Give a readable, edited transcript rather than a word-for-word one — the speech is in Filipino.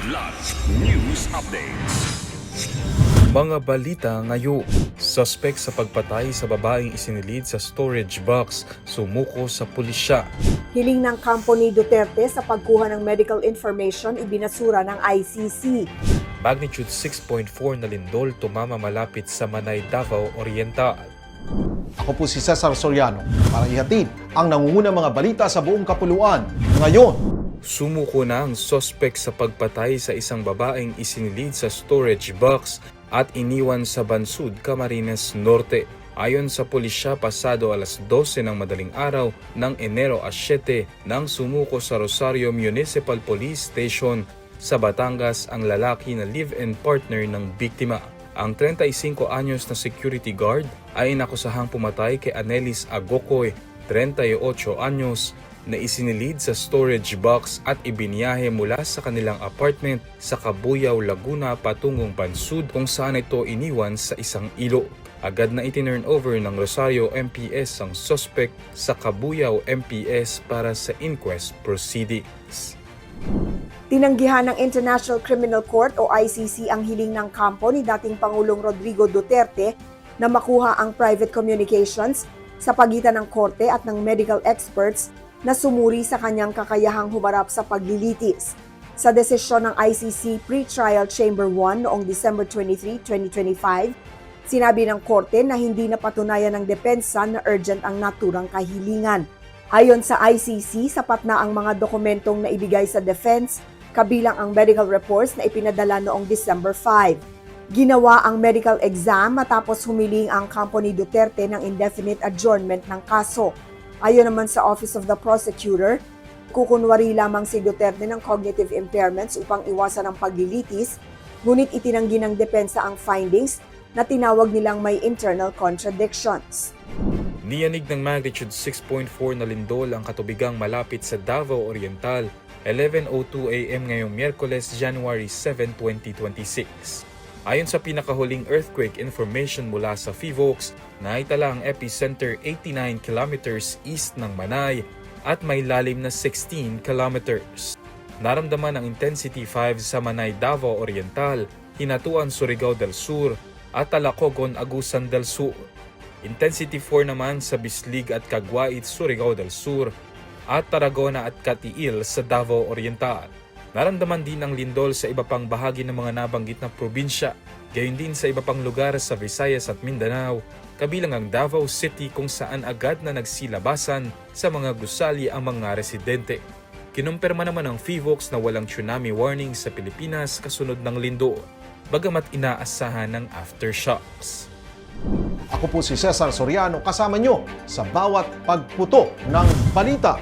Kidlat News Updates. Mga balita ngayon, suspect sa pagpatay sa babaeng isinilid sa storage box, sumuko sa pulisya. Hiling ng kampo ni Duterte sa pagkuha ng medical information ibinasura ng ICC. Magnitude 6.4 na lindol tumama malapit sa Manay, Davao Oriental. Ako po si Cesar Soriano para ihatid ang nangungunang mga balita sa buong kapuluan. Ngayon, Sumuko na ang suspect sa pagpatay sa isang babaeng isinilid sa storage box at iniwan sa Bansud, Camarines Norte. Ayon sa pulisya, pasado alas 12 ng madaling araw ng Enero 7 nang sumuko sa Rosario Municipal Police Station sa Batangas ang lalaki na live-in partner ng biktima. Ang 35 anyos na security guard ay inakusahang pumatay kay Anelis Agocoy, 38 anyos, na isinilid sa storage box at ibiniyahe mula sa kanilang apartment sa Cabuyao, Laguna patungong Bansud kung saan ito iniwan sa isang ilog. Agad na itinurn over ng Rosario MPS ang suspect sa Cabuyao MPS para sa inquest proceedings. Tinanggihan ng International Criminal Court o ICC ang hiling ng kampo ni dating Pangulong Rodrigo Duterte na makuha ang private communications sa pagitan ng korte at ng medical experts na sumuri sa kanyang kakayahang humarap sa paglilitis. Sa desisyon ng ICC Pre-Trial Chamber 1 noong December 23, 2025, sinabi ng korte na hindi napatunayan ng depensa na urgent ang naturang kahilingan. Ayon sa ICC, sapat na ang mga dokumentong naibigay sa defense, kabilang ang medical reports na ipinadala noong December 5. Ginawa ang medical exam matapos humiling ang kampo ni Duterte ng indefinite adjournment ng kaso. Ayon naman sa Office of the Prosecutor, kukunwari lamang si Duterte ng cognitive impairments upang iwasan ang paglilitis, ngunit itinanggi ng depensa ang findings na tinawag nilang may internal contradictions. Niyanig ng magnitude 6.4 na lindol ang katubigang malapit sa Davao Oriental, 11:02 AM ngayong Miyerkules, January 7, 2026. Ayon sa pinakahuling earthquake information mula sa PHIVOLCS, naitala ang epicenter 89 kilometers east ng Manay at may lalim na 16 kilometers. Naramdaman ang intensity 5 sa Manay, Davao Oriental, Hinatuan, Surigao del Sur at Talacogon, Agusan del Sur. Intensity 4 naman sa Bislig at Caguait, Surigao del Sur at Tarragona at Catiil sa Davao Oriental. Naramdaman din ang lindol sa iba pang bahagi ng mga nabanggit na probinsya, gayon din sa iba pang lugar sa Visayas at Mindanao, kabilang ang Davao City kung saan agad na nagsilabasan sa mga gusali ang mga residente. Kinumpirma naman ng PHIVOLCS na walang tsunami warning sa Pilipinas kasunod ng lindol, bagamat inaasahan ng aftershocks. ako po si Cesar Soriano kasama nyo sa bawat pagputo ng balita.